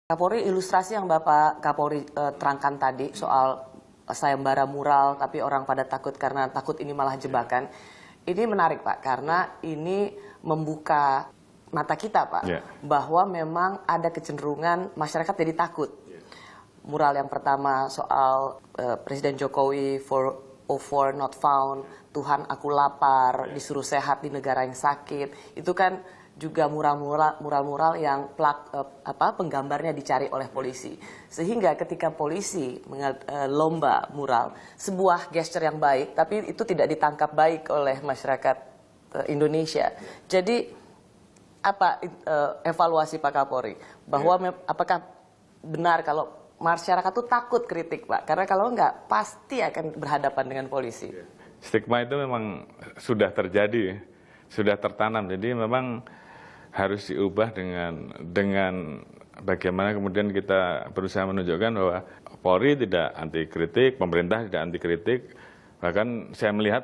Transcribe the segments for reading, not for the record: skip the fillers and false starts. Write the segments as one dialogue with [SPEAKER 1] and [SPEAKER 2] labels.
[SPEAKER 1] Kapolri, ilustrasi yang Bapak Kapolri terangkan tadi soal sayembara mural tapi orang pada takut karena takut ini malah jebakan. Ini menarik Pak, karena ini membuka mata kita Pak, bahwa memang ada kecenderungan masyarakat jadi takut. Mural yang pertama soal Presiden Jokowi 404 not found, Tuhan aku lapar, disuruh sehat di negara yang sakit, itu kan juga mural-mural yang penggambarnya dicari oleh polisi. Sehingga ketika polisi lomba mural, sebuah gesture yang baik, tapi itu tidak ditangkap baik oleh masyarakat Indonesia. Jadi apa evaluasi Pak Kapolri? Bahwa apakah benar kalau masyarakat itu takut kritik Pak? Karena kalau enggak, pasti akan berhadapan dengan polisi.
[SPEAKER 2] Stigma itu memang sudah terjadi, sudah tertanam. Jadi memang harus diubah dengan bagaimana kemudian kita berusaha menunjukkan bahwa Polri tidak anti kritik, pemerintah tidak anti kritik. Bahkan saya melihat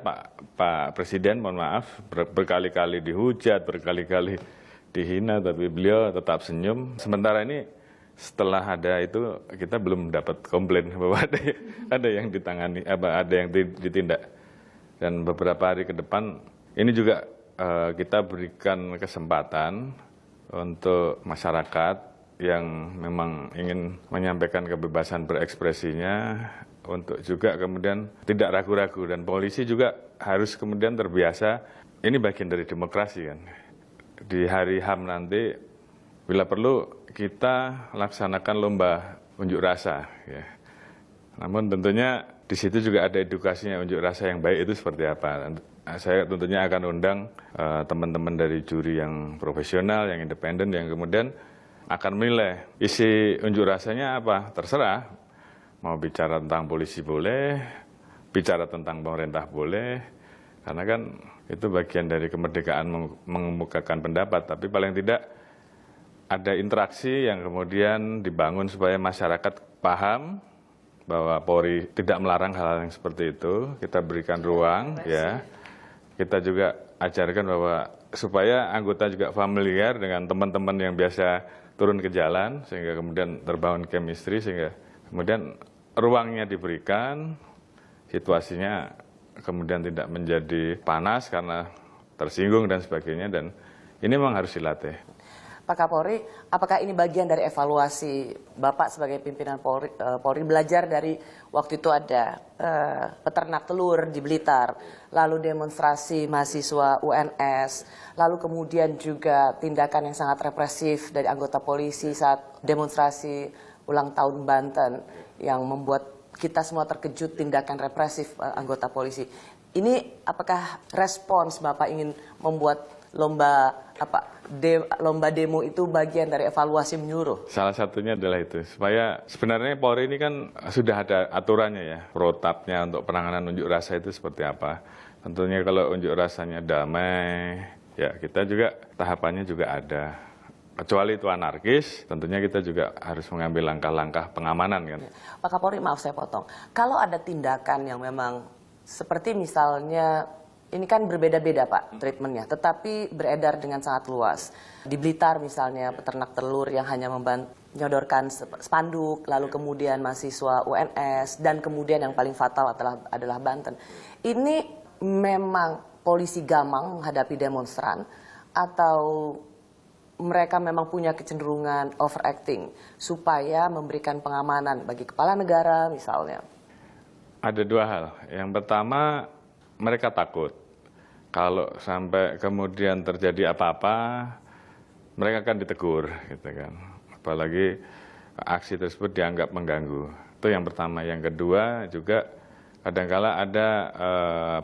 [SPEAKER 2] Pak Presiden, mohon maaf, berkali-kali dihujat, berkali-kali dihina, tapi beliau tetap senyum. Sementara ini setelah ada itu kita belum dapat komplain bahwa ada yang ditangani, ada yang ditindak. Dan beberapa hari ke depan ini juga kita berikan kesempatan untuk masyarakat yang memang ingin menyampaikan kebebasan berekspresinya untuk juga kemudian tidak ragu-ragu, dan polisi juga harus kemudian terbiasa. Ini bagian dari demokrasi kan. Di hari HAM nanti bila perlu kita laksanakan lomba unjuk rasa ya. Namun tentunya di situ juga ada edukasinya, unjuk rasa yang baik itu seperti apa. Saya tentunya akan undang teman-teman dari juri yang profesional, yang independen, yang kemudian akan menilai isi unjuk rasanya apa. Terserah, mau bicara tentang polisi boleh, bicara tentang pemerintah boleh, karena kan itu bagian dari kemerdekaan mengemukakan pendapat. Tapi paling tidak ada interaksi yang kemudian dibangun supaya masyarakat paham bahwa Polri tidak melarang hal-hal yang seperti itu. Kita berikan ruang ya. Kita juga ajarkan bahwa supaya anggota juga familiar dengan teman-teman yang biasa turun ke jalan, sehingga kemudian terbangun chemistry, sehingga kemudian ruangnya diberikan, situasinya kemudian tidak menjadi panas karena tersinggung dan sebagainya, dan ini memang harus dilatih.
[SPEAKER 1] Pak Kapolri, apakah ini bagian dari evaluasi Bapak sebagai pimpinan Polri belajar dari waktu itu ada peternak telur di Blitar, lalu demonstrasi mahasiswa UNS, lalu kemudian juga tindakan yang sangat represif dari anggota polisi saat demonstrasi ulang tahun Banten yang membuat kita semua terkejut tindakan represif anggota polisi. Ini apakah respons Bapak ingin membuat lomba demo itu bagian dari evaluasi menyeluruh?
[SPEAKER 2] Salah satunya adalah itu, supaya sebenarnya Polri ini kan sudah ada aturannya ya, protapnya untuk penanganan unjuk rasa itu seperti apa. Tentunya kalau unjuk rasanya damai, ya kita juga tahapannya juga ada. Kecuali itu anarkis, tentunya kita juga harus mengambil langkah-langkah pengamanan kan.
[SPEAKER 1] Pak Kapolri, maaf saya potong. Kalau ada tindakan yang memang seperti misalnya, ini kan berbeda-beda Pak treatmentnya, tetapi beredar dengan sangat luas. Di Blitar misalnya peternak telur yang hanya menyodorkan spanduk, lalu kemudian mahasiswa UNS, dan kemudian yang paling fatal adalah Banten. Ini memang polisi gamang menghadapi demonstran, atau mereka memang punya kecenderungan overacting supaya memberikan pengamanan bagi kepala negara misalnya?
[SPEAKER 2] Ada dua hal. Yang pertama, mereka takut. Kalau sampai kemudian terjadi apa-apa, mereka akan ditegur, gitu kan. Apalagi aksi tersebut dianggap mengganggu. Itu yang pertama. Yang kedua juga kadangkala ada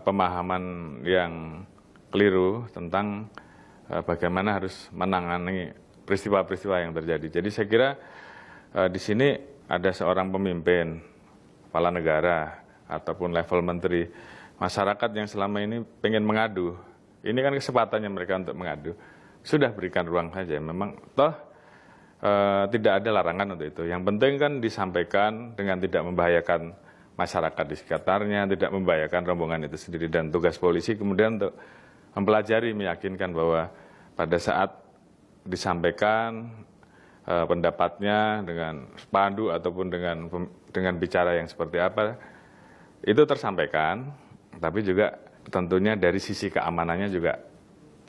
[SPEAKER 2] pemahaman yang keliru tentang bagaimana harus menangani peristiwa-peristiwa yang terjadi. Jadi saya kira di sini ada seorang pemimpin, kepala negara ataupun level menteri. Masyarakat yang selama ini pengen mengadu, ini kan kesempatannya mereka untuk mengadu. Sudah berikan ruang saja, memang toh tidak ada larangan untuk itu. Yang penting kan disampaikan dengan tidak membahayakan masyarakat di sekitarnya, tidak membahayakan rombongan itu sendiri. Dan tugas polisi kemudian untuk mempelajari, meyakinkan bahwa pada saat disampaikan pendapatnya dengan spanduk ataupun dengan bicara yang seperti apa, itu tersampaikan, tapi juga tentunya dari sisi keamanannya juga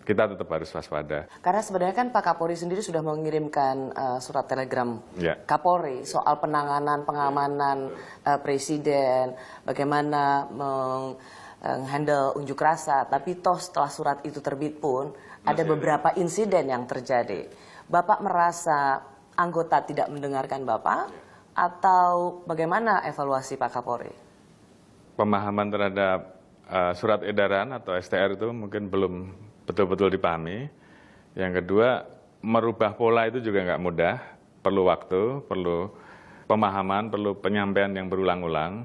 [SPEAKER 2] kita tetap harus waspada.
[SPEAKER 1] Karena sebenarnya kan Pak Kapolri sendiri sudah mengirimkan surat telegram
[SPEAKER 2] Ya.
[SPEAKER 1] Kapolri soal penanganan pengamanan Presiden, bagaimana menghandle unjuk rasa, tapi toh setelah surat itu terbit pun ada beberapa insiden yang terjadi. Bapak merasa anggota tidak mendengarkan Bapak atau bagaimana evaluasi Pak Kapolri?
[SPEAKER 2] Pemahaman terhadap surat edaran atau STR itu mungkin belum betul-betul dipahami. Yang kedua, merubah pola itu juga nggak mudah, perlu waktu, perlu pemahaman, perlu penyampaian yang berulang-ulang.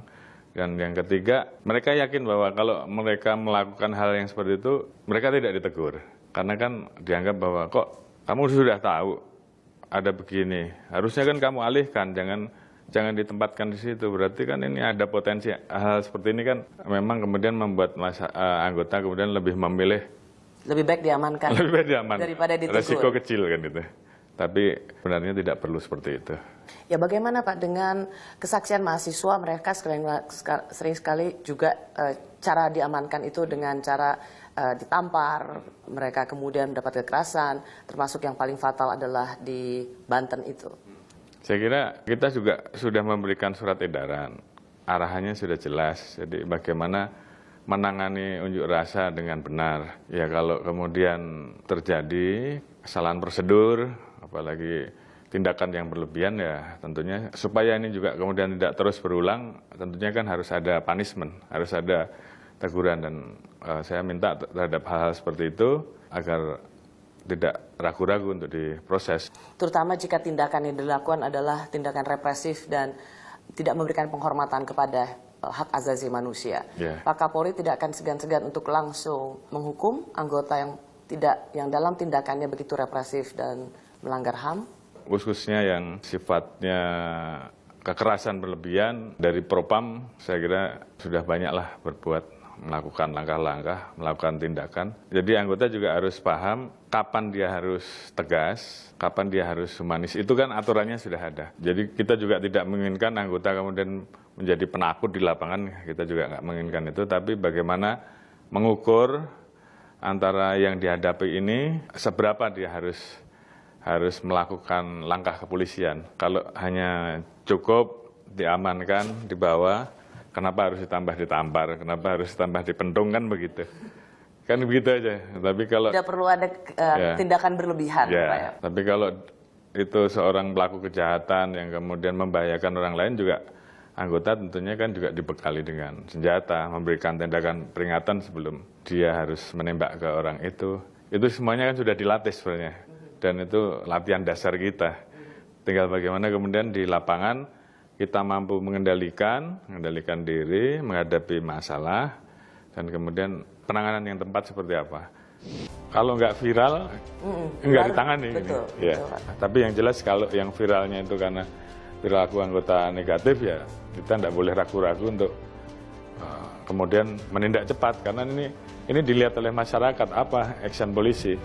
[SPEAKER 2] Dan yang ketiga, mereka yakin bahwa kalau mereka melakukan hal yang seperti itu, mereka tidak ditegur. Karena kan dianggap bahwa kok kamu sudah tahu ada begini, harusnya kan kamu alihkan, jangan ditempatkan di situ. Berarti kan ini ada potensi hal seperti ini kan memang kemudian membuat anggota kemudian lebih memilih
[SPEAKER 1] Lebih baik diamankan daripada ditegur.
[SPEAKER 2] Resiko kecil kan itu. Tapi sebenarnya tidak perlu seperti itu.
[SPEAKER 1] Ya bagaimana Pak dengan kesaksian mahasiswa, mereka sering sekali juga cara diamankan itu dengan cara ditampar, mereka kemudian mendapat kekerasan, termasuk yang paling fatal adalah di Banten itu.
[SPEAKER 2] Saya kira kita juga sudah memberikan surat edaran, arahannya sudah jelas, jadi bagaimana menangani unjuk rasa dengan benar. Ya kalau kemudian terjadi kesalahan prosedur, apalagi tindakan yang berlebihan ya tentunya supaya ini juga kemudian tidak terus berulang, tentunya kan harus ada punishment, harus ada teguran dan saya minta terhadap hal-hal seperti itu agar tidak ragu-ragu untuk diproses.
[SPEAKER 1] Terutama jika tindakan yang dilakukan adalah tindakan represif dan tidak memberikan penghormatan kepada hak asasi manusia.
[SPEAKER 2] Yeah.
[SPEAKER 1] Pak Kapolri tidak akan segan-segan untuk langsung menghukum anggota yang dalam tindakannya begitu represif dan melanggar HAM.
[SPEAKER 2] Khususnya yang sifatnya kekerasan berlebihan dari Propam, saya kira sudah banyaklah berbuat, melakukan langkah-langkah, melakukan tindakan. Jadi anggota juga harus paham kapan dia harus tegas, kapan dia harus humanis. Itu kan aturannya sudah ada. Jadi kita juga tidak menginginkan anggota kemudian menjadi penakut di lapangan, kita juga nggak menginginkan itu. Tapi bagaimana mengukur antara yang dihadapi ini, seberapa dia harus melakukan langkah kepolisian. Kalau hanya cukup diamankan, dibawa, kenapa harus ditampar, kenapa harus dipentung kan begitu. Kan begitu aja. Tapi kalau
[SPEAKER 1] tidak perlu ada tindakan berlebihan,
[SPEAKER 2] ya,
[SPEAKER 1] Pak ya.
[SPEAKER 2] Tapi kalau itu seorang pelaku kejahatan yang kemudian membahayakan orang lain juga anggota tentunya kan juga dibekali dengan senjata, memberikan tindakan peringatan sebelum dia harus menembak ke orang itu. Itu semuanya kan sudah dilatih sebenarnya. Dan itu latihan dasar kita. Tinggal bagaimana kemudian di lapangan kita mampu mengendalikan diri, menghadapi masalah, dan kemudian penanganan yang tepat seperti apa. Kalau nggak viral, nggak ditangani.
[SPEAKER 1] Betul,
[SPEAKER 2] ya.
[SPEAKER 1] betul, Pak.
[SPEAKER 2] Tapi yang jelas kalau yang viralnya itu karena perilaku anggota negatif, ya kita nggak boleh ragu-ragu untuk kemudian menindak cepat. Karena ini dilihat oleh masyarakat, apa action polisi.